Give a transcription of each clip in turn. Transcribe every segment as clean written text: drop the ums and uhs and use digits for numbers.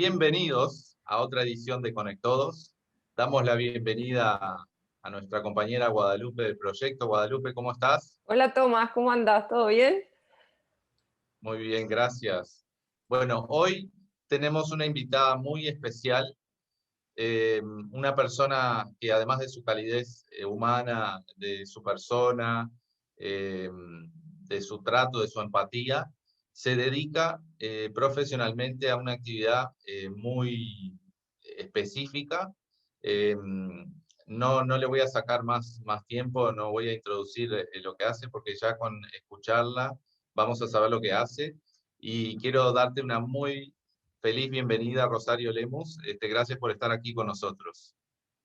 Bienvenidos a otra edición de Conectodos. Damos la bienvenida a nuestra compañera Guadalupe del proyecto. Guadalupe, ¿cómo estás? Hola Tomás, ¿cómo andás? ¿Todo bien? Muy bien, gracias. Bueno, hoy tenemos una invitada muy especial, una persona que además de su calidez humana, de su persona, de su trato, de su empatía, se dedica profesionalmente a una actividad muy específica. Eh, no le voy a sacar más tiempo, no voy a introducir lo que hace, porque ya con escucharla vamos a saber lo que hace. Y quiero darte una muy feliz bienvenida, Rosario Lemus. Gracias por estar aquí con nosotros.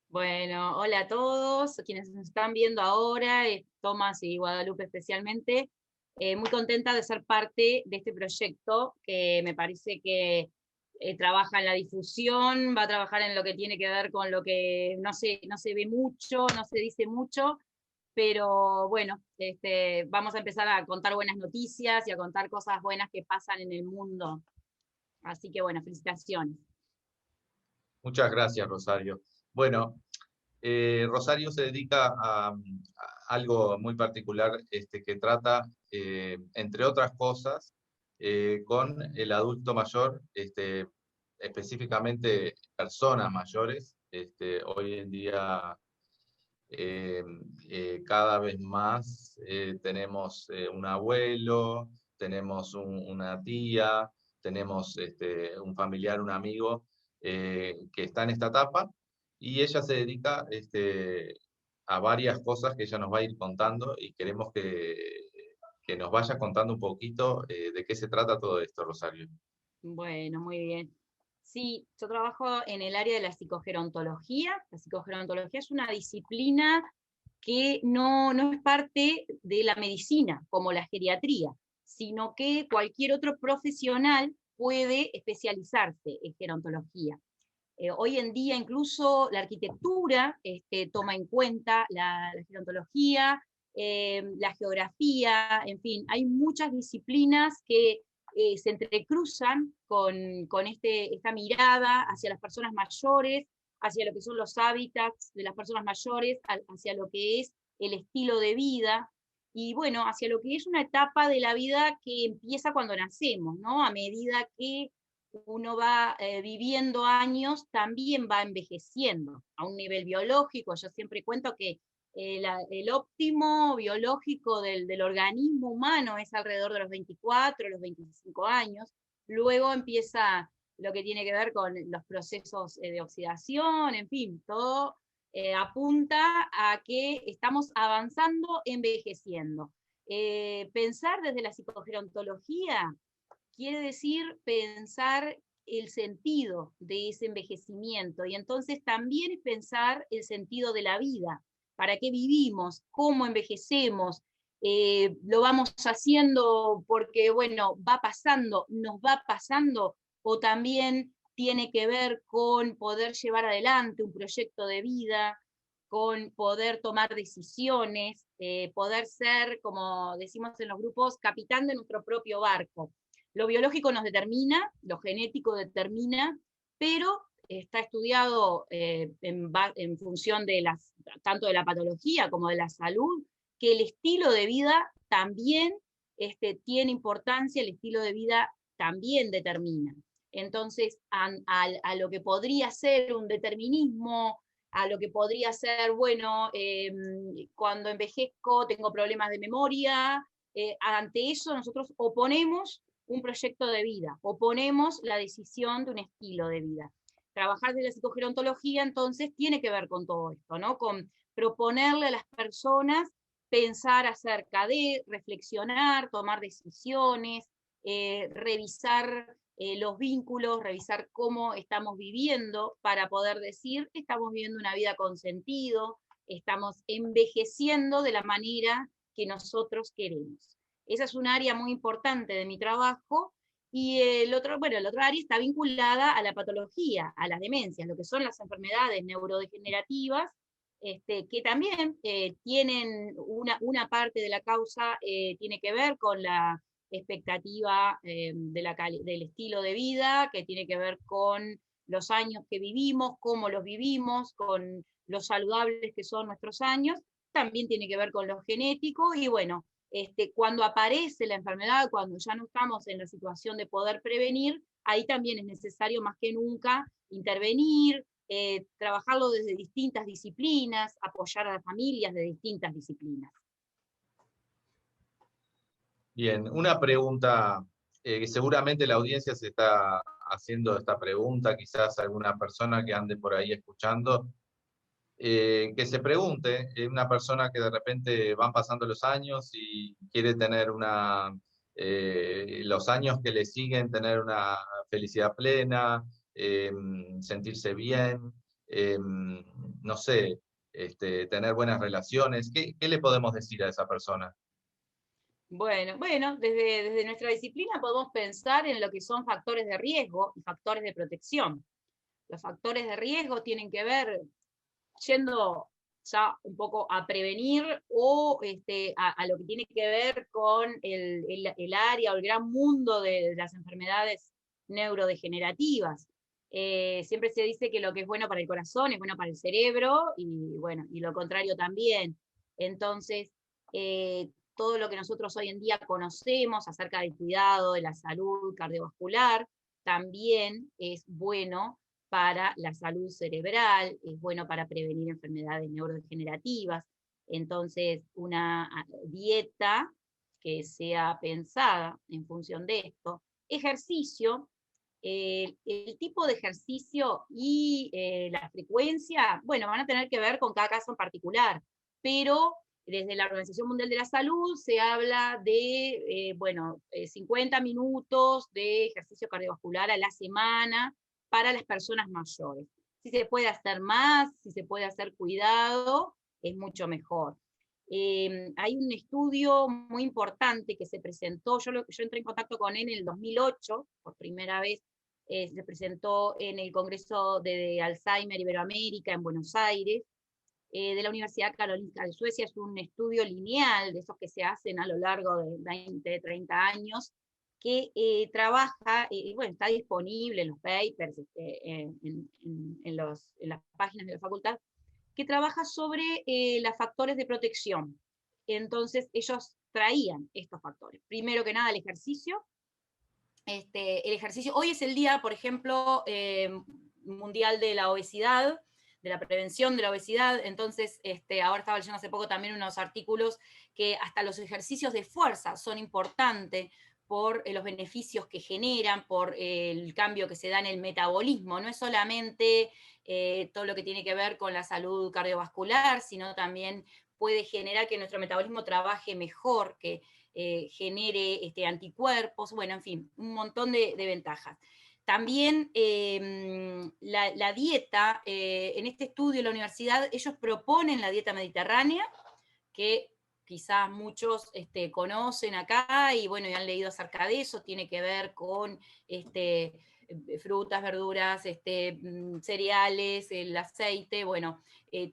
Bueno, hola a todos quienes nos están viendo ahora, Tomás y Guadalupe especialmente. Muy contenta de ser parte de este proyecto que me parece que trabaja en la difusión, va a trabajar en lo que tiene que ver con lo que no se ve mucho, no se dice mucho, pero bueno, vamos a empezar a contar buenas noticias y a contar cosas buenas que pasan en el mundo. Así que bueno, felicitaciones. Muchas gracias, Rosario. Bueno, Rosario se dedica a algo muy particular que trata, entre otras cosas, con el adulto mayor, específicamente personas mayores. Hoy en día, eh, cada vez más tenemos un abuelo, tenemos una tía, tenemos un familiar, un amigo que está en esta etapa, y ella se dedica a varias cosas que ella nos va a ir contando, y queremos que nos vaya contando un poquito de qué se trata todo esto, Rosario. Bueno, muy bien. Sí, yo trabajo en el área de la psicogerontología. La psicogerontología es una disciplina que no es parte de la medicina, como la geriatría, sino que cualquier otro profesional puede especializarse en gerontología. Hoy en día incluso la arquitectura toma en cuenta la gerontología, la geografía, en fin, hay muchas disciplinas que se entrecruzan con esta mirada hacia las personas mayores, hacia lo que son los hábitats de las personas mayores, hacia lo que es el estilo de vida, y bueno, hacia lo que es una etapa de la vida que empieza cuando nacemos, ¿no? A medida que uno va viviendo años, también va envejeciendo a un nivel biológico. Yo siempre cuento que el óptimo biológico del organismo humano es alrededor de los 24, los 25 años. Luego empieza lo que tiene que ver con los procesos de oxidación, en fin, todo apunta a que estamos avanzando, envejeciendo. Pensar desde la psicogerontología quiere decir pensar el sentido de ese envejecimiento, y entonces también es pensar el sentido de la vida, para qué vivimos, cómo envejecemos, lo vamos haciendo porque, bueno, va pasando, nos va pasando, o también tiene que ver con poder llevar adelante un proyecto de vida, con poder tomar decisiones, poder ser, como decimos en los grupos, capitán de nuestro propio barco. Lo biológico nos determina, lo genético determina, pero está estudiado en función de tanto de la patología como de la salud, que el estilo de vida también tiene importancia, el estilo de vida también determina. Entonces, a lo que podría ser un determinismo, a lo que podría ser, bueno, cuando envejezco tengo problemas de memoria, ante eso nosotros oponemos un proyecto de vida, oponemos la decisión de un estilo de vida. Trabajar de la psicogerontología entonces tiene que ver con todo esto, ¿no? Con proponerle a las personas pensar acerca de, reflexionar, tomar decisiones, revisar los vínculos, revisar cómo estamos viviendo para poder decir, estamos viviendo una vida con sentido, estamos envejeciendo de la manera que nosotros queremos. Esa es un área muy importante de mi trabajo, y bueno, el otro área está vinculada a la patología, a las demencias, lo que son las enfermedades neurodegenerativas, que también tienen una parte de la causa, tiene que ver con expectativa del estilo de vida, que tiene que ver con los años que vivimos, cómo los vivimos, con los saludables que son nuestros años, también tiene que ver con lo genético, y bueno, cuando aparece la enfermedad, cuando ya no estamos en la situación de poder prevenir, ahí también es necesario más que nunca intervenir, trabajarlo desde distintas disciplinas, apoyar a las familias de distintas disciplinas. Bien, una pregunta, que seguramente la audiencia se está haciendo esta pregunta, quizás alguna persona que ande por ahí escuchando, que se pregunte, una persona que de repente van pasando los años y quiere tener los años que le siguen, tener una felicidad plena, sentirse bien, no sé, tener buenas relaciones. ¿Qué le podemos decir a esa persona? Bueno, desde nuestra disciplina podemos pensar en lo que son factores de riesgo y factores de protección. Los factores de riesgo tienen que ver, yendo ya un poco a prevenir, o a lo que tiene que ver con el área o el gran mundo de las enfermedades neurodegenerativas. Siempre se dice que lo que es bueno para el corazón es bueno para el cerebro, y bueno, y lo contrario también. Entonces, todo lo que nosotros hoy en día conocemos acerca del cuidado de la salud cardiovascular también es bueno para la salud cerebral, es bueno para prevenir enfermedades neurodegenerativas. Entonces, una dieta que sea pensada en función de esto, ejercicio, el tipo de ejercicio y la frecuencia, bueno, van a tener que ver con cada caso en particular, pero desde la Organización Mundial de la Salud se habla de 50 minutos de ejercicio cardiovascular a la semana para las personas mayores. Si se puede hacer más, si se puede hacer cuidado, es mucho mejor. Hay un estudio muy importante que se presentó, yo entré en contacto con él en el 2008, por primera vez, se presentó en el Congreso de Alzheimer Iberoamérica en Buenos Aires, de la Universidad Karolinska de Suecia. Es un estudio lineal, de esos que se hacen a lo largo de 20, 30 años, que trabaja, bueno, está disponible en los papers, en las páginas de la facultad, que trabaja sobre los factores de protección. Entonces, ellos traían estos factores. Primero que nada, el ejercicio. El ejercicio, hoy es el día, por ejemplo, mundial de la obesidad, de la prevención de la obesidad. Entonces, ahora estaba leyendo hace poco también unos artículos que hasta los ejercicios de fuerza son importantes por los beneficios que generan, por el cambio que se da en el metabolismo. No es solamente todo lo que tiene que ver con la salud cardiovascular, sino también puede generar que nuestro metabolismo trabaje mejor, que genere anticuerpos, bueno, en fin, un montón de ventajas. También la dieta, en este estudio de la universidad, ellos proponen la dieta mediterránea, que quizás muchos conocen acá y bueno, y han leído acerca de eso. Tiene que ver con frutas, verduras, cereales, el aceite, bueno,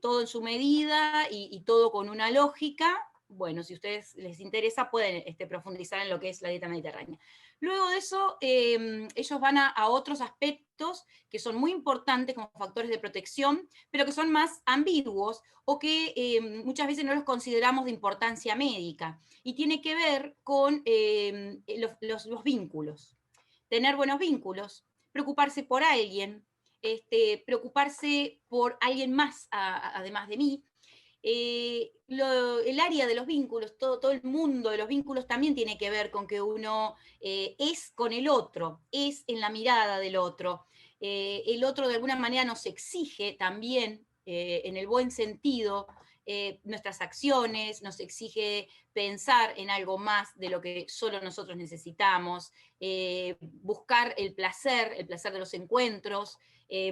todo en su medida y todo con una lógica. Bueno, si a ustedes les interesa, pueden profundizar en lo que es la dieta mediterránea. Luego de eso, ellos van a otros aspectos que son muy importantes como factores de protección, pero que son más ambiguos o que muchas veces no los consideramos de importancia médica. Y tiene que ver con los vínculos. Tener buenos vínculos, preocuparse por alguien, preocuparse por alguien más además de mí. El área de los vínculos, todo el mundo de los vínculos también tiene que ver con que uno es con el otro, es en la mirada del otro. El otro de alguna manera nos exige también, en el buen sentido, nuestras acciones, nos exige pensar en algo más de lo que solo nosotros necesitamos, buscar el placer de los encuentros,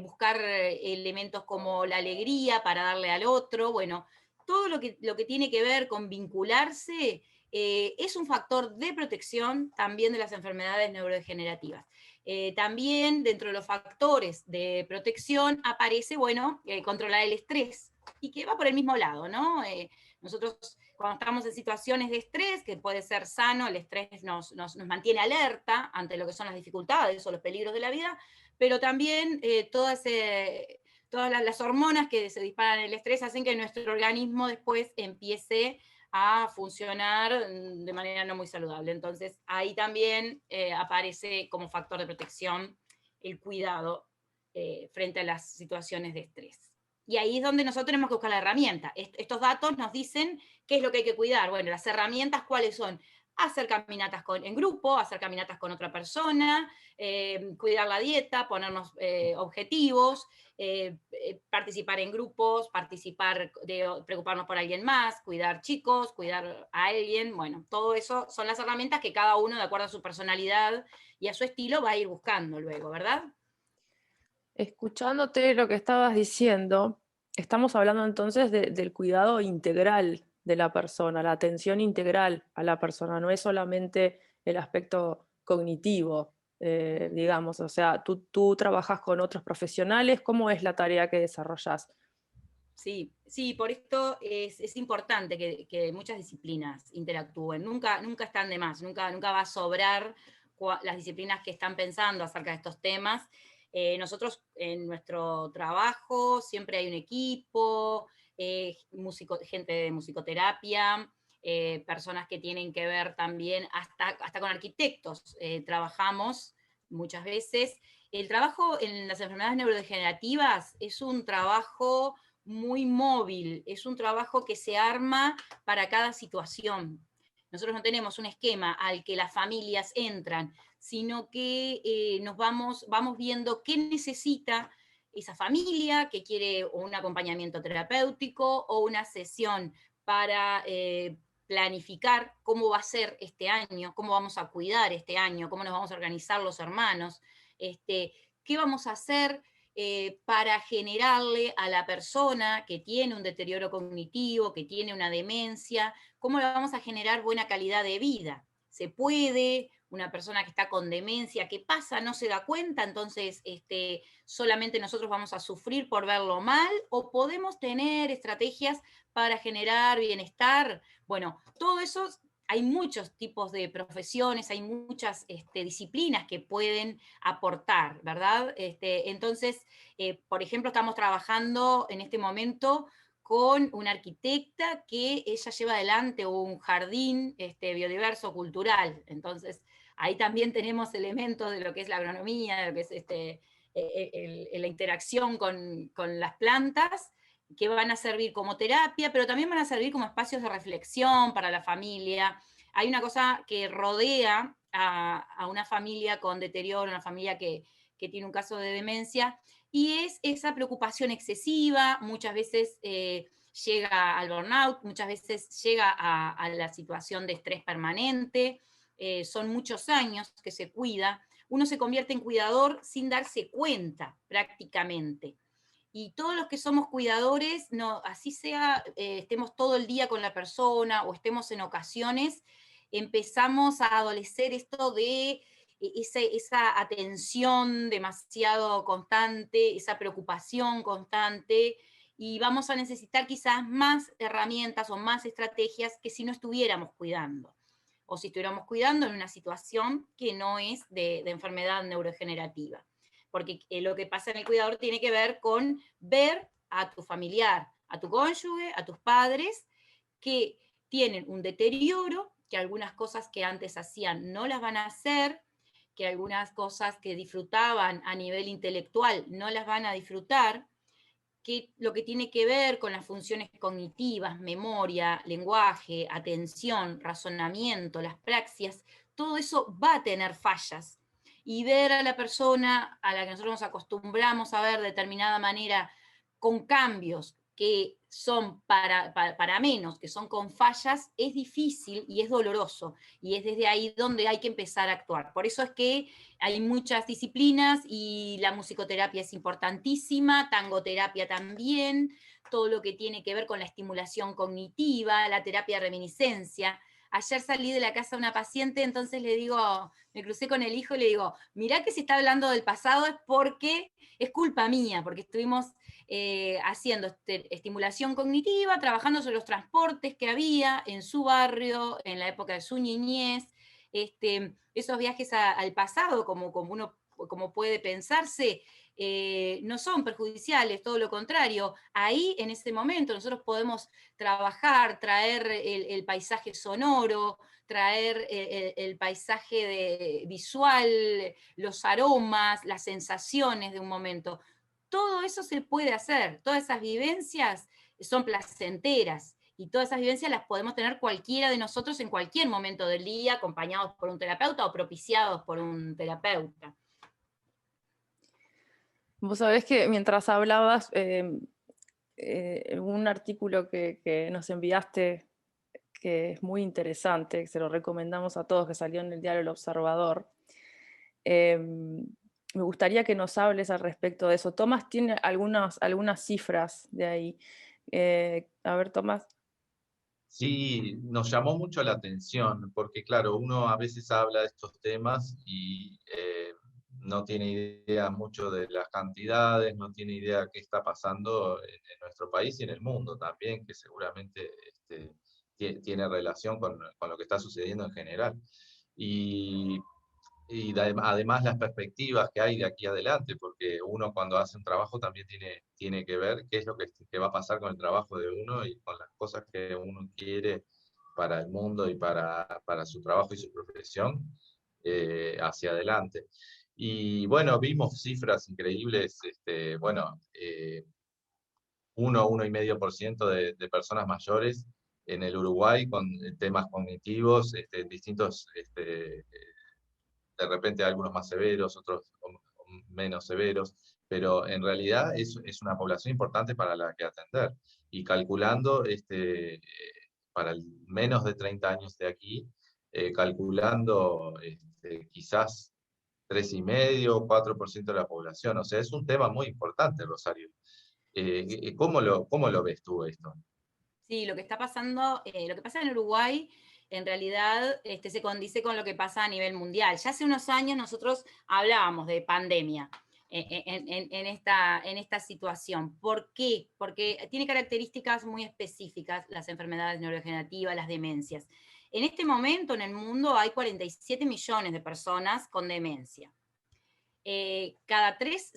buscar elementos como la alegría para darle al otro. Bueno, todo lo que tiene que ver con vincularse es un factor de protección también de las enfermedades neurodegenerativas. También dentro de los factores de protección aparece, bueno, controlar el estrés. y que va por el mismo lado, ¿no? Nosotros cuando estamos en situaciones de estrés, que puede ser sano, el estrés nos mantiene alerta ante lo que son las dificultades o los peligros de la vida, pero también todas las hormonas que se disparan en el estrés hacen que nuestro organismo después empiece a funcionar de manera no muy saludable. Entonces ahí también aparece como factor de protección el cuidado frente a las situaciones de estrés. Y ahí es donde nosotros tenemos que buscar la herramienta. Estos datos nos dicen qué es lo que hay que cuidar. Bueno, las herramientas, ¿cuáles son? Hacer caminatas en grupo, hacer caminatas con otra persona, cuidar la dieta, ponernos objetivos, participar en grupos, preocuparnos por alguien más, cuidar chicos, cuidar a alguien. Bueno, todo eso son las herramientas que cada uno, de acuerdo a su personalidad y a su estilo, va a ir buscando luego, ¿verdad? Escuchándote lo que estabas diciendo, estamos hablando entonces del cuidado integral de la persona, la atención integral a la persona, no es solamente el aspecto cognitivo, digamos, o sea, tú trabajas con otros profesionales, ¿cómo es la tarea que desarrollas? Sí, sí, por esto es importante que muchas disciplinas interactúen, nunca están de más, nunca va a sobrar las disciplinas que están pensando acerca de estos temas. Nosotros en nuestro trabajo siempre hay un equipo, gente de musicoterapia, personas que tienen que ver también hasta con arquitectos. Trabajamos muchas veces. El trabajo en las enfermedades neurodegenerativas es un trabajo muy móvil, es un trabajo que se arma para cada situación. Nosotros no tenemos un esquema al que las familias entran, sino que nos vamos viendo qué necesita esa familia que quiere un acompañamiento terapéutico o una sesión para planificar cómo va a ser este año, cómo vamos a cuidar este año, cómo nos vamos a organizar los hermanos, qué vamos a hacer para generarle a la persona que tiene un deterioro cognitivo, que tiene una demencia, cómo le vamos a generar buena calidad de vida. ¿Se puede? Una persona que está con demencia, ¿qué pasa? No se da cuenta, entonces solamente nosotros vamos a sufrir por verlo mal, o podemos tener estrategias para generar bienestar. Bueno, todo eso, hay muchos tipos de profesiones, hay muchas disciplinas que pueden aportar, ¿verdad? Entonces, por ejemplo, estamos trabajando en este momento con una arquitecta que ella lleva adelante un jardín biodiverso cultural. Entonces, ahí también tenemos elementos de lo que es la agronomía, de lo que es la interacción con las plantas, que van a servir como terapia, pero también van a servir como espacios de reflexión para la familia. Hay una cosa que rodea a una familia con deterioro, una familia que tiene un caso de demencia, y es esa preocupación excesiva, muchas veces llega al burnout, muchas veces llega a la situación de estrés permanente, son muchos años que se cuida, uno se convierte en cuidador sin darse cuenta prácticamente. Y todos los que somos cuidadores, no, así sea, estemos todo el día con la persona o estemos en ocasiones, empezamos a adolecer esto de esa atención demasiado constante, esa preocupación constante, y vamos a necesitar quizás más herramientas o más estrategias que si no estuviéramos cuidando, o si estuviéramos cuidando en una situación que no es de enfermedad neurodegenerativa. Porque lo que pasa en el cuidador tiene que ver con ver a tu familiar, a tu cónyuge, a tus padres, que tienen un deterioro, que algunas cosas que antes hacían no las van a hacer, que algunas cosas que disfrutaban a nivel intelectual no las van a disfrutar, que lo que tiene que ver con las funciones cognitivas, memoria, lenguaje, atención, razonamiento, las praxias, todo eso va a tener fallas. Y ver a la persona a la que nosotros nos acostumbramos a ver de determinada manera, con cambios que son para menos, que son con fallas, es difícil y es doloroso. Y es desde ahí donde hay que empezar a actuar. Por eso es que hay muchas disciplinas y la musicoterapia es importantísima, tangoterapia también, todo lo que tiene que ver con la estimulación cognitiva, la terapia de reminiscencia. ayer salí de la casa de una paciente, entonces le digo, me crucé con el hijo y le digo, mirá que si está hablando del pasado es porque es culpa mía, porque estuvimos haciendo estimulación cognitiva, trabajando sobre los transportes que había en su barrio, en la época de su niñez, esos viajes al pasado, como puede pensarse, no son perjudiciales, todo lo contrario. Ahí, en ese momento, nosotros podemos trabajar, traer el paisaje sonoro, traer el paisaje visual, los aromas, las sensaciones de un momento. Todo eso se puede hacer, todas esas vivencias son placenteras, y todas esas vivencias las podemos tener cualquiera de nosotros en cualquier momento del día, acompañados por un terapeuta o propiciados por un terapeuta. Vos sabés que mientras hablabas, un artículo que nos enviaste, que es muy interesante, que se lo recomendamos a todos, que salió en el diario El Observador, me gustaría que nos hables al respecto de eso. Tomás tiene algunas cifras de ahí. A ver, Tomás. Sí, nos llamó mucho la atención, porque claro, uno a veces habla de estos temas y no tiene idea mucho de las cantidades, no tiene idea de qué está pasando en nuestro país y en el mundo también, que seguramente tiene relación con lo que está sucediendo en general. Y además las perspectivas que hay de aquí adelante, porque uno cuando hace un trabajo también tiene que ver qué es lo que va a pasar con el trabajo de uno y con las cosas que uno quiere para el mundo y para su trabajo y su profesión hacia adelante. Y bueno, vimos cifras increíbles, bueno, 1,5% de personas mayores en el Uruguay con temas cognitivos, distintos, de repente algunos más severos, otros menos severos, pero en realidad es una población importante para la que atender. Y calculando para el menos de 30 años de aquí, calculando quizás 3,5, 4% de la población. O sea, es un tema muy importante, Rosario. ¿Cómo lo ves tú esto? Sí, lo que está pasando, lo que pasa en Uruguay, en realidad se condice con lo que pasa a nivel mundial. Ya hace unos años nosotros hablábamos de pandemia en esta situación. ¿Por qué? Porque tiene características muy específicas las enfermedades neurodegenerativas, las demencias. En este momento en el mundo hay 47 millones de personas con demencia. Cada 3,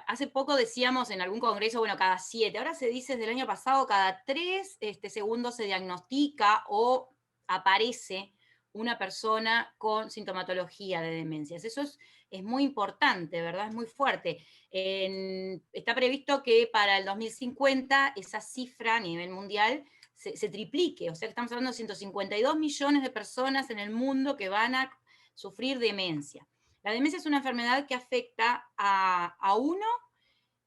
hace poco decíamos en algún congreso, bueno, cada 7, ahora se dice desde el año pasado, cada 3 segundos se diagnostica o aparece una persona con sintomatología de demencias. Eso es muy importante, ¿verdad? Es muy fuerte. Está previsto que para el 2050 esa cifra a nivel mundial se triplique, o sea que estamos hablando de 152 millones de personas en el mundo que van a sufrir demencia. La demencia es una enfermedad que afecta a uno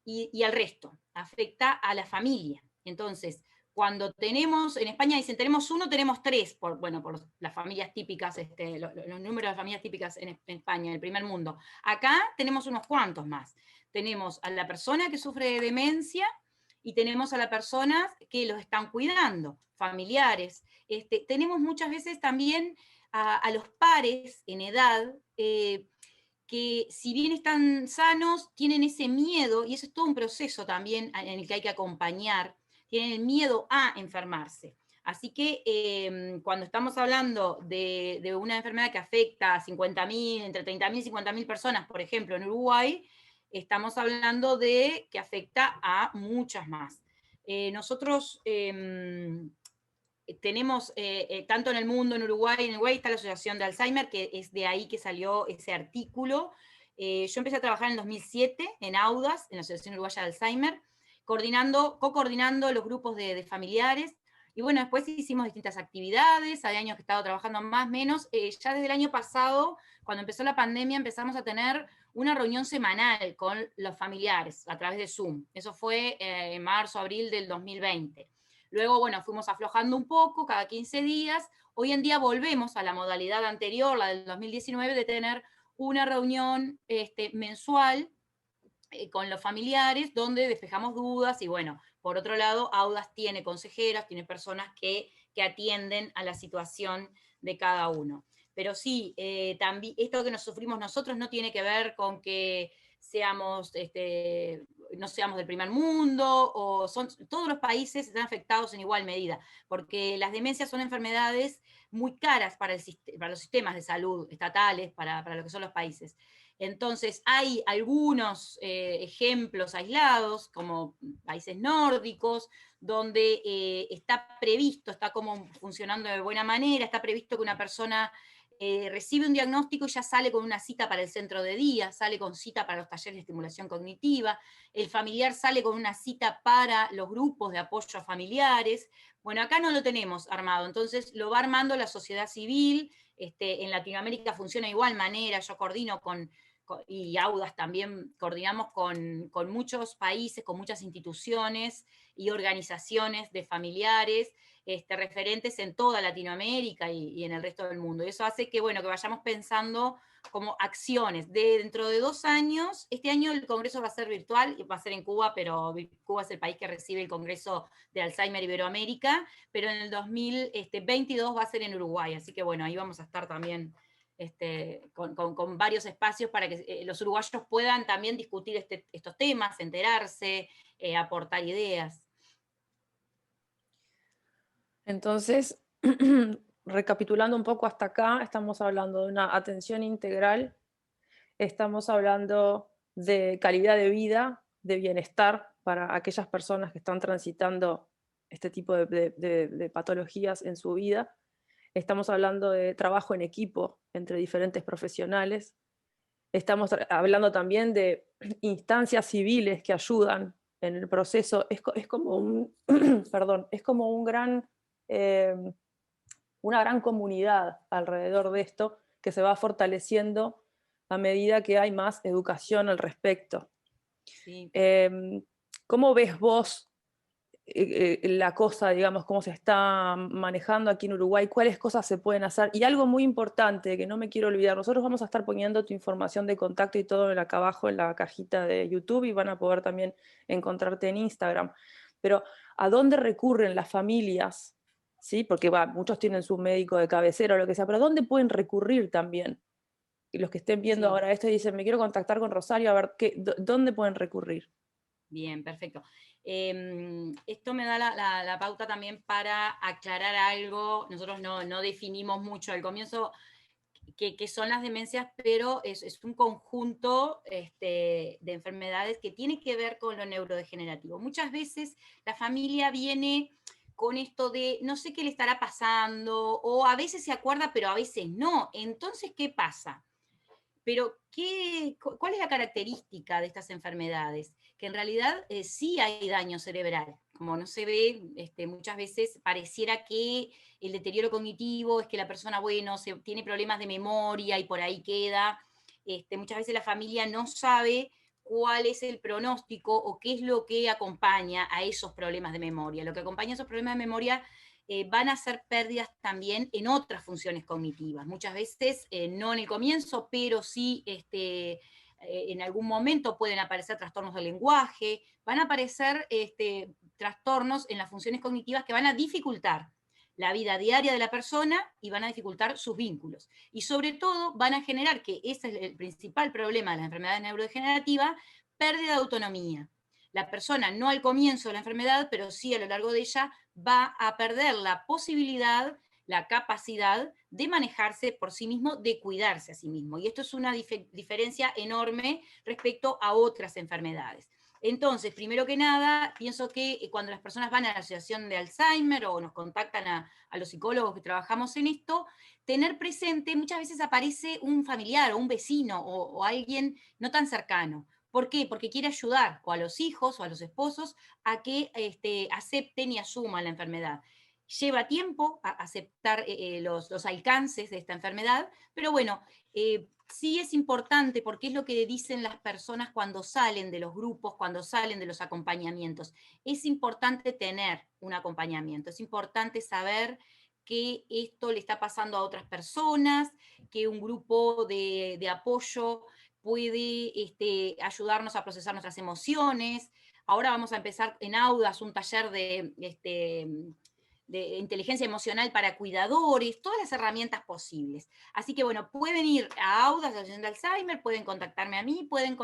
y al resto, afecta a la familia. Entonces, cuando tenemos, en España dicen tenemos uno, tenemos tres, por las familias típicas, los números de familias típicas en España, en el primer mundo. Acá tenemos unos cuantos más. Tenemos a la persona que sufre de demencia y tenemos a las personas que los están cuidando, familiares. Tenemos muchas veces también a los pares en edad, que si bien están sanos, tienen ese miedo, y eso es todo un proceso también en el que hay que acompañar, tienen el miedo a enfermarse. Así que cuando estamos hablando de una enfermedad que afecta a 50.000, entre 30.000 y 50.000 personas, por ejemplo, en Uruguay, estamos hablando de que afecta a muchas más. Nosotros tenemos, tanto en el mundo, en Uruguay está la Asociación de Alzheimer, que es de ahí que salió ese artículo. Yo empecé a trabajar en el 2007 en AUDAS, en la Asociación Uruguaya de Alzheimer, co-coordinando los grupos de familiares, y bueno, después hicimos distintas actividades, hay años que he estado trabajando más, menos, ya desde el año pasado, cuando empezó la pandemia, empezamos a tener una reunión semanal con los familiares a través de Zoom. Eso fue en marzo, abril del 2020. Luego, bueno, fuimos aflojando un poco, cada 15 días. Hoy en día volvemos a la modalidad anterior, la del 2019, de tener una reunión mensual con los familiares, donde despejamos dudas y bueno, por otro lado, AUDAS tiene consejeras, tiene personas que que atienden a la situación de cada uno. Pero sí, también esto que nos sufrimos nosotros no tiene que ver con que seamos, no seamos del primer mundo, o todos los países están afectados en igual medida, porque las demencias son enfermedades muy caras para los sistemas de salud estatales, para lo que son los países. Entonces, hay algunos ejemplos aislados, como países nórdicos, donde está previsto, está como funcionando de buena manera, está previsto que una persona recibe un diagnóstico y ya sale con una cita para el centro de día, sale con cita para los talleres de estimulación cognitiva, el familiar sale con una cita para los grupos de apoyo a familiares. Bueno, acá no lo tenemos armado, entonces lo va armando la sociedad civil. En Latinoamérica funciona de igual manera, yo coordino y Audas también coordinamos con muchos países, con muchas instituciones y organizaciones de familiares, referentes en toda Latinoamérica y en el resto del mundo. Y eso hace que, bueno, que vayamos pensando como acciones. Dentro de 2 años, este año el congreso va a ser virtual, va a ser en Cuba, pero Cuba es el país que recibe el congreso de Alzheimer Iberoamérica, pero en el 2022 va a ser en Uruguay, así que bueno, ahí vamos a estar también con varios espacios para que los uruguayos puedan también discutir estos temas, enterarse, aportar ideas. Entonces, recapitulando un poco hasta acá, estamos hablando de una atención integral, estamos hablando de calidad de vida, de bienestar para aquellas personas que están transitando este tipo de patologías en su vida. Estamos hablando de trabajo en equipo entre diferentes profesionales. Estamos hablando también de instancias civiles que ayudan en el proceso. Es como un, perdón, es como un gran, una gran comunidad alrededor de esto que se va fortaleciendo a medida que hay más educación al respecto. Sí. ¿Cómo ves vos la cosa, digamos, cómo se está manejando aquí en Uruguay? ¿Cuáles cosas se pueden hacer? Y algo muy importante que no me quiero olvidar, nosotros vamos a estar poniendo tu información de contacto y todo acá abajo en la cajita de YouTube, y van a poder también encontrarte en Instagram. Pero ¿a dónde recurren las familias? ¿Sí? Porque muchos tienen su médico de cabecera o lo que sea, pero ¿a dónde pueden recurrir también? Y los que estén viendo Sí. ahora esto y dicen, me quiero contactar con Rosario, a ver, ¿dónde pueden recurrir? Bien, perfecto. Esto me da la pauta también para aclarar algo. Nosotros no definimos mucho al comienzo qué son las demencias, pero es un conjunto de enfermedades que tiene que ver con lo neurodegenerativo. Muchas veces la familia viene con esto de no sé qué le estará pasando, o a veces se acuerda, pero a veces no. Entonces, ¿qué pasa? Pero, ¿cuál es la característica de estas enfermedades? Que en realidad sí hay daño cerebral. Como no se ve, muchas veces pareciera que el deterioro cognitivo es que la persona, bueno, tiene problemas de memoria y por ahí queda. Muchas veces la familia no sabe cuál es el pronóstico o qué es lo que acompaña a esos problemas de memoria. Lo que acompaña a esos problemas de memoria van a ser pérdidas también en otras funciones cognitivas. Muchas veces, no en el comienzo, pero sí en algún momento pueden aparecer trastornos del lenguaje, van a aparecer trastornos en las funciones cognitivas que van a dificultar la vida diaria de la persona y van a dificultar sus vínculos. Y sobre todo van a generar, que ese es el principal problema de las enfermedades neurodegenerativas, pérdida de autonomía. La persona, no al comienzo de la enfermedad, pero sí a lo largo de ella, va a perder la posibilidad, la capacidad de manejarse por sí mismo, de cuidarse a sí mismo. Y esto es una diferencia enorme respecto a otras enfermedades. Entonces, primero que nada, pienso que cuando las personas van a la asociación de Alzheimer o nos contactan a los psicólogos que trabajamos en esto, tener presente, muchas veces aparece un familiar o un vecino o alguien no tan cercano. ¿Por qué? Porque quiere ayudar o a los hijos o a los esposos a que acepten y asuman la enfermedad. Lleva tiempo a aceptar los alcances de esta enfermedad, pero bueno, sí es importante, porque es lo que dicen las personas cuando salen de los grupos, cuando salen de los acompañamientos. Es importante tener un acompañamiento, es importante saber que esto le está pasando a otras personas, que un grupo de apoyo puede ayudarnos a procesar nuestras emociones. Ahora vamos a empezar en Audas un taller de inteligencia emocional para cuidadores, todas las herramientas posibles. Así que bueno, pueden ir a AUDA, Asociación de Alzheimer, pueden contactarme a mí, pueden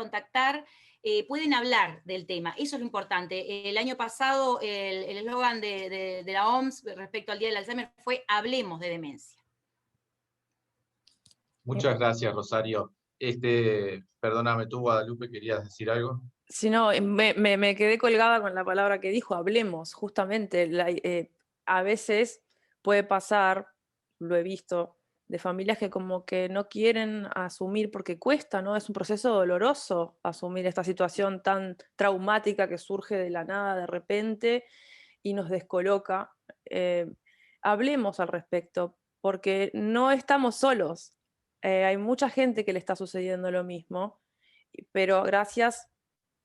hablar del tema, eso es lo importante. El año pasado el eslogan de la OMS respecto al Día del Alzheimer fue "Hablemos de demencia". Muchas gracias, Rosario. Perdóname tú, Guadalupe, ¿querías decir algo? Si no, me quedé colgada con la palabra que dijo, hablemos, justamente. A veces puede pasar, lo he visto, de familias que como que no quieren asumir porque cuesta, ¿no? Es un proceso doloroso asumir esta situación tan traumática que surge de la nada de repente y nos descoloca. Hablemos al respecto, porque no estamos solos. Hay mucha gente que le está sucediendo lo mismo, pero gracias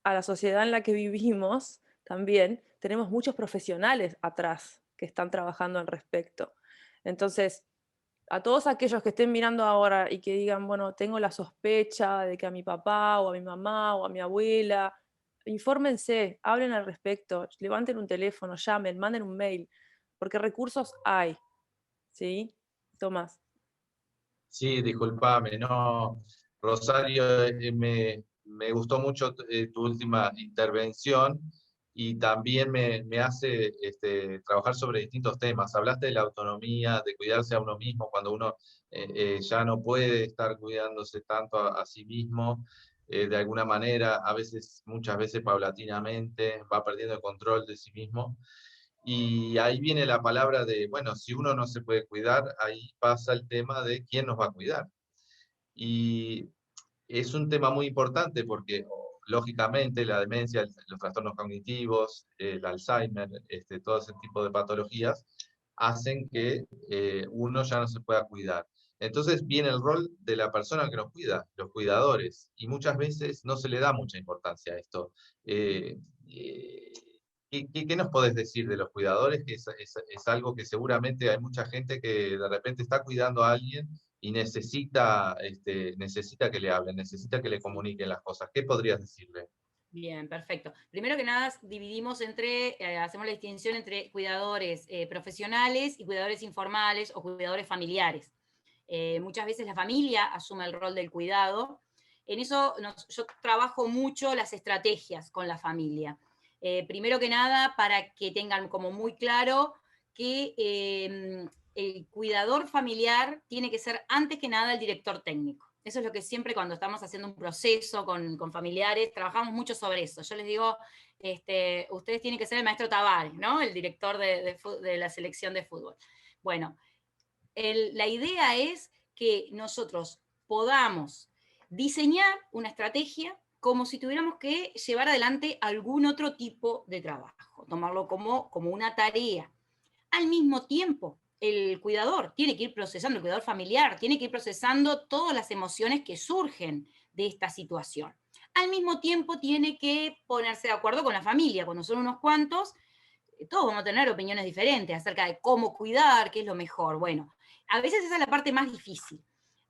a la sociedad en la que vivimos también tenemos muchos profesionales atrás que están trabajando al respecto. Entonces, a todos aquellos que estén mirando ahora y que digan, bueno, tengo la sospecha de que a mi papá o a mi mamá o a mi abuela, infórmense, hablen al respecto, levanten un teléfono, llamen, manden un mail, porque recursos hay, ¿sí? Tomás. Sí, discúlpame, no, Rosario, me gustó mucho tu última intervención y también me hace trabajar sobre distintos temas. Hablaste de la autonomía, de cuidarse a uno mismo cuando uno ya no puede estar cuidándose tanto a sí mismo, de alguna manera, muchas veces paulatinamente, va perdiendo el control de sí mismo. Y ahí viene la palabra de, bueno, si uno no se puede cuidar, ahí pasa el tema de quién nos va a cuidar. Y es un tema muy importante porque, lógicamente, la demencia, los trastornos cognitivos, el Alzheimer, todo ese tipo de patologías, hacen que uno ya no se pueda cuidar. Entonces viene el rol de la persona que nos cuida, los cuidadores, y muchas veces no se le da mucha importancia a esto. Eh, eh, ¿Qué nos podés decir de los cuidadores? Que es algo que seguramente hay mucha gente que de repente está cuidando a alguien y necesita que le hablen, necesita que le comuniquen las cosas. ¿Qué podrías decirle? Bien, perfecto. Primero que nada, hacemos la distinción entre cuidadores profesionales y cuidadores informales o cuidadores familiares. Muchas veces la familia asume el rol del cuidado. En eso yo trabajo mucho las estrategias con la familia. Primero que nada, para que tengan como muy claro que el cuidador familiar tiene que ser antes que nada el director técnico. Eso es lo que siempre cuando estamos haciendo un proceso con familiares, trabajamos mucho sobre eso. Yo les digo, ustedes tienen que ser el maestro Tavares, ¿no? El director de la selección de fútbol. Bueno, la idea es que nosotros podamos diseñar una estrategia como si tuviéramos que llevar adelante algún otro tipo de trabajo, tomarlo como una tarea. Al mismo tiempo, el cuidador tiene que ir procesando, el cuidador familiar tiene que ir procesando todas las emociones que surgen de esta situación. Al mismo tiempo tiene que ponerse de acuerdo con la familia, cuando son unos cuantos, todos vamos a tener opiniones diferentes acerca de cómo cuidar, qué es lo mejor. Bueno, a veces esa es la parte más difícil.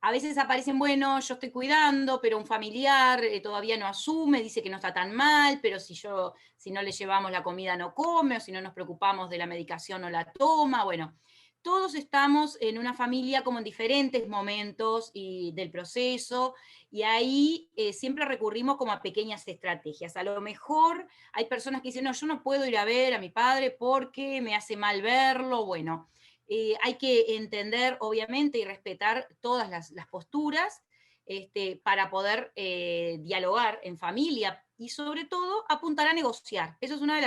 A veces aparecen, bueno, yo estoy cuidando, pero un familiar todavía no asume, dice que no está tan mal, pero si no le llevamos la comida no come, o si no nos preocupamos de la medicación no la toma. Bueno, todos estamos en una familia como en diferentes momentos del proceso, y ahí siempre recurrimos como a pequeñas estrategias. A lo mejor hay personas que dicen, no, yo no puedo ir a ver a mi padre porque me hace mal verlo. Bueno, hay que entender, obviamente, y respetar todas las posturas para poder dialogar en familia y, sobre todo, apuntar a negociar. Eso es una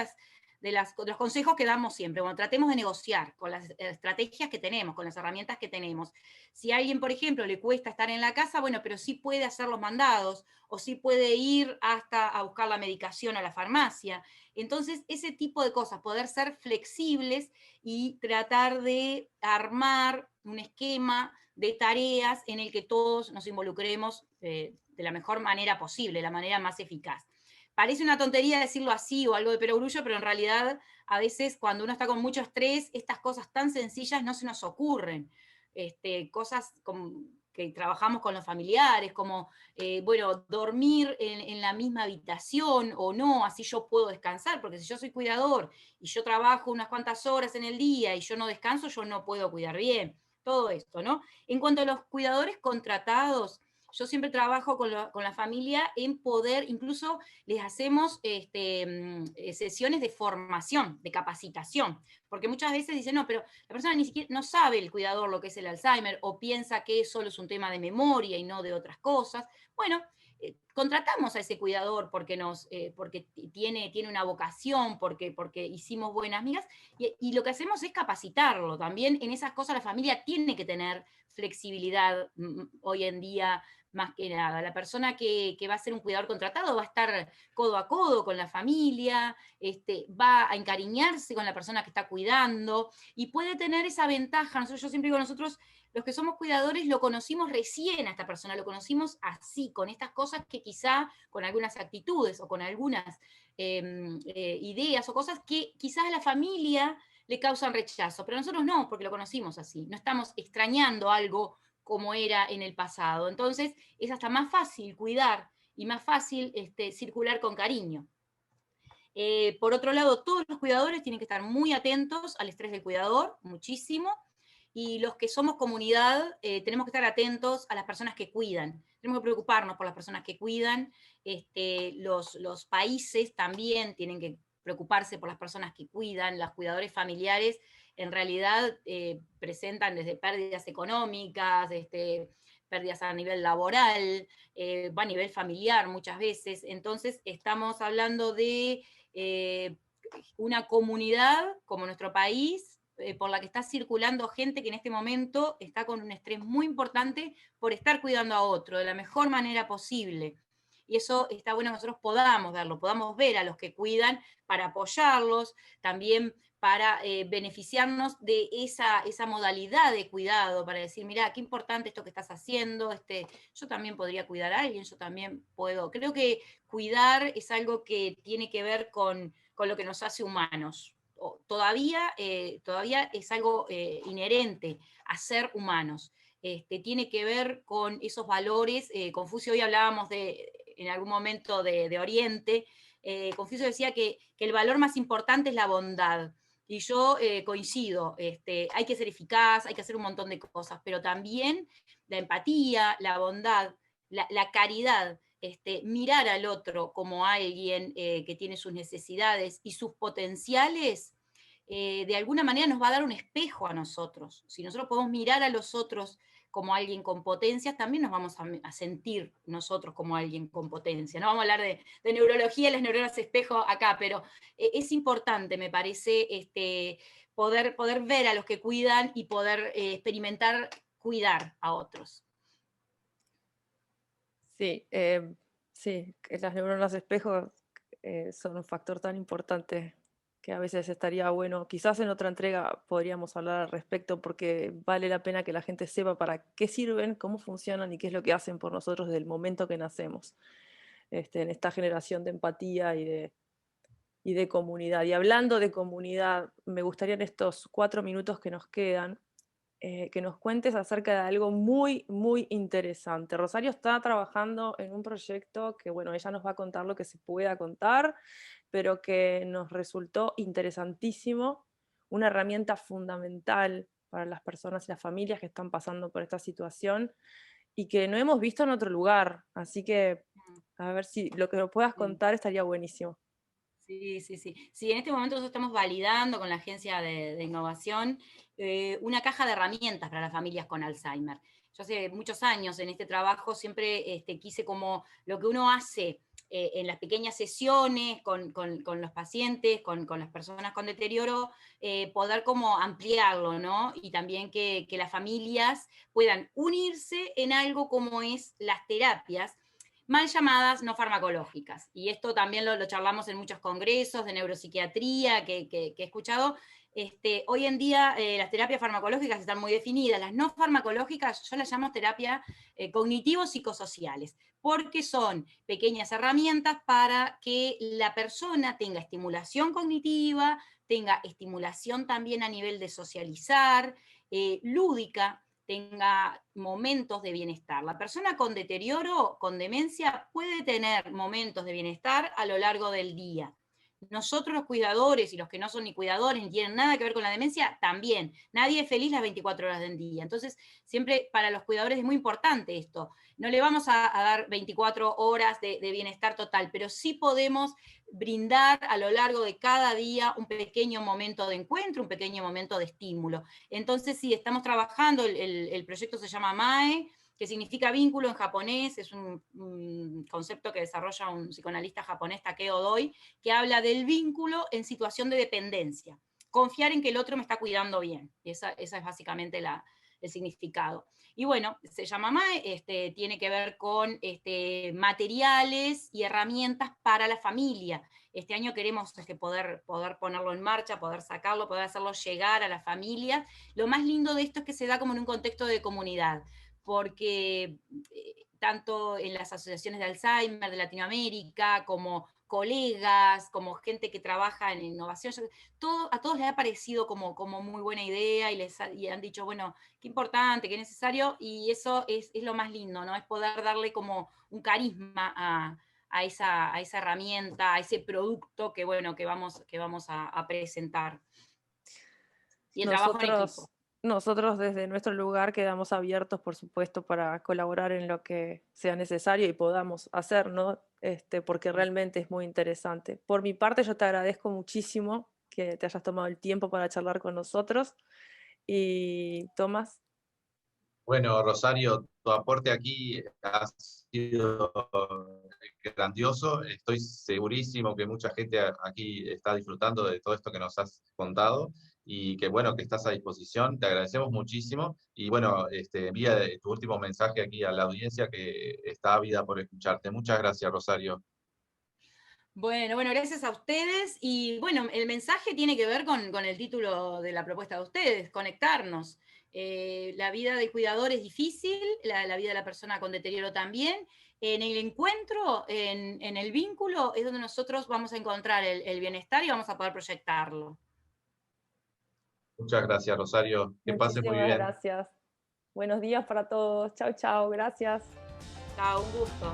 de los consejos que damos siempre. Bueno, tratemos de negociar con las estrategias que tenemos, con las herramientas que tenemos. Si a alguien, por ejemplo, le cuesta estar en la casa, bueno, pero sí puede hacer los mandados, o sí puede ir hasta a buscar la medicación a la farmacia. Entonces, ese tipo de cosas, poder ser flexibles y tratar de armar un esquema de tareas en el que todos nos involucremos de la mejor manera posible, la manera más eficaz. Parece una tontería decirlo así o algo de perogrullo, pero en realidad a veces cuando uno está con mucho estrés, estas cosas tan sencillas no se nos ocurren. Cosas que trabajamos con los familiares, como, bueno, dormir en la misma habitación o no, así yo puedo descansar, porque si yo soy cuidador y yo trabajo unas cuantas horas en el día y yo no descanso, yo no puedo cuidar bien. Todo esto, ¿no? En cuanto a los cuidadores contratados, yo siempre trabajo con la familia en poder, incluso les hacemos sesiones de formación, de capacitación, porque muchas veces dicen, no, pero la persona ni siquiera no sabe el cuidador lo que es el Alzheimer, o piensa que solo es un tema de memoria y no de otras cosas. Bueno, contratamos a ese cuidador porque tiene una vocación, porque hicimos buenas migas, y lo que hacemos es capacitarlo. También en esas cosas la familia tiene que tener flexibilidad hoy en día, más que nada. La persona que va a ser un cuidador contratado va a estar codo a codo con la familia, va a encariñarse con la persona que está cuidando, y puede tener esa ventaja. Yo siempre digo, nosotros los que somos cuidadores lo conocimos recién a esta persona, lo conocimos así, con estas cosas que quizá, con algunas actitudes o con algunas ideas o cosas que quizás a la familia le causan rechazo, pero nosotros no, porque lo conocimos así, no estamos extrañando algo como era en el pasado. Entonces es hasta más fácil cuidar y más fácil circular con cariño. Por otro lado, todos los cuidadores tienen que estar muy atentos al estrés del cuidador, muchísimo, y los que somos comunidad tenemos que estar atentos a las personas que cuidan, tenemos que preocuparnos por las personas que cuidan, los países también tienen que preocuparse por las personas que cuidan, los cuidadores familiares en realidad presentan desde pérdidas económicas, pérdidas a nivel laboral, va a nivel familiar muchas veces. Entonces estamos hablando de una comunidad como nuestro país, por la que está circulando gente que en este momento está con un estrés muy importante por estar cuidando a otro de la mejor manera posible. Y eso está bueno que nosotros podamos verlo, podamos ver a los que cuidan para apoyarlos, también para beneficiarnos de esa modalidad de cuidado, para decir, mira, qué importante esto que estás haciendo, yo también podría cuidar a alguien, yo también puedo. Creo que cuidar es algo que tiene que ver con lo que nos hace humanos. Todavía es algo inherente a ser humanos. Tiene que ver con esos valores. Confucio, hoy hablábamos en algún momento de Oriente. Confucio decía que el valor más importante es la bondad. Y yo coincido, hay que ser eficaz, hay que hacer un montón de cosas, pero también la empatía, la bondad, la caridad, mirar al otro como alguien que tiene sus necesidades y sus potenciales, de alguna manera nos va a dar un espejo a nosotros. Si nosotros podemos mirar a los otros como alguien con potencias, también nos vamos a sentir nosotros como alguien con potencia. No vamos a hablar de neurología, las neuronas espejo acá, pero es importante, me parece, poder ver a los que cuidan y poder experimentar cuidar a otros. Sí, sí, que las neuronas espejo son un factor tan importante que a veces estaría bueno, quizás en otra entrega podríamos hablar al respecto, porque vale la pena que la gente sepa para qué sirven, cómo funcionan y qué es lo que hacen por nosotros desde el momento que nacemos, en esta generación de empatía y de comunidad. Y hablando de comunidad, me gustaría en estos 4 minutos que nos quedan, que nos cuentes acerca de algo muy, muy interesante. Rosario está trabajando en un proyecto que, bueno, ella nos va a contar lo que se pueda contar, pero que nos resultó interesantísimo, una herramienta fundamental para las personas y las familias que están pasando por esta situación y que no hemos visto en otro lugar. Así que, a ver si lo que nos puedas contar estaría buenísimo. Sí, sí, sí. Sí, en este momento nosotros estamos validando con la Agencia de Innovación una caja de herramientas para las familias con Alzheimer. Yo hace muchos años en este trabajo siempre quise, como lo que uno hace en las pequeñas sesiones con los pacientes, con las personas con deterioro, poder como ampliarlo, ¿no? Y también que las familias puedan unirse en algo como es las terapias, mal llamadas no farmacológicas. Y esto también lo charlamos en muchos congresos de neuropsiquiatría que he escuchado. Hoy en día las terapias farmacológicas están muy definidas. Las no farmacológicas yo las llamo terapia cognitivo-psicosociales, porque son pequeñas herramientas para que la persona tenga estimulación cognitiva, tenga estimulación también a nivel de socializar, lúdica, tenga momentos de bienestar. La persona con deterioro, con demencia, puede tener momentos de bienestar a lo largo del día. Nosotros los cuidadores y los que no son ni cuidadores ni tienen nada que ver con la demencia, también. Nadie es feliz las 24 horas del día. Entonces, siempre para los cuidadores es muy importante esto. No le vamos a dar 24 horas de bienestar total, pero sí podemos brindar a lo largo de cada día un pequeño momento de encuentro, un pequeño momento de estímulo. Entonces, sí, estamos trabajando, el proyecto se llama MAE, que significa vínculo en japonés, es un concepto que desarrolla un psicoanalista japonés, Takeo Doi, que habla del vínculo en situación de dependencia. Confiar en que el otro me está cuidando bien. Esa es básicamente el significado. Y bueno, se llama MAE, tiene que ver con materiales y herramientas para la familia. Este año queremos poder ponerlo en marcha, poder sacarlo, poder hacerlo llegar a la familia. Lo más lindo de esto es que se da como en un contexto de comunidad, porque tanto en las asociaciones de Alzheimer de Latinoamérica, como colegas, como gente que trabaja en innovación, a todos les ha parecido como muy buena idea y han dicho, bueno, qué importante, qué necesario, y eso es lo más lindo, ¿no? Es poder darle como un carisma a esa herramienta, a ese producto que, bueno, que vamos a presentar. Y el trabajo en equipo. Nosotros desde nuestro lugar quedamos abiertos, por supuesto, para colaborar en lo que sea necesario y podamos hacer, ¿no? Porque realmente es muy interesante. Por mi parte, yo te agradezco muchísimo que te hayas tomado el tiempo para charlar con nosotros. Y Tomás. Bueno, Rosario, tu aporte aquí ha sido grandioso. Estoy segurísimo que mucha gente aquí está disfrutando de todo esto que nos has contado y que bueno, que estás a disposición. Te agradecemos muchísimo y bueno, envía tu último mensaje aquí a la audiencia que está ávida por escucharte. Muchas gracias, Rosario. Bueno, gracias a ustedes. Y bueno, el mensaje tiene que ver con el título de la propuesta de ustedes, conectarnos. La vida del cuidador es difícil, la vida de la persona con deterioro también. En el encuentro, en el vínculo, es donde nosotros vamos a encontrar el bienestar y vamos a poder proyectarlo. Muchas gracias, Rosario. Que pases muy Muchísimas bien. gracias. Buenos días para todos. Chau, chau. Gracias. Chao, un gusto.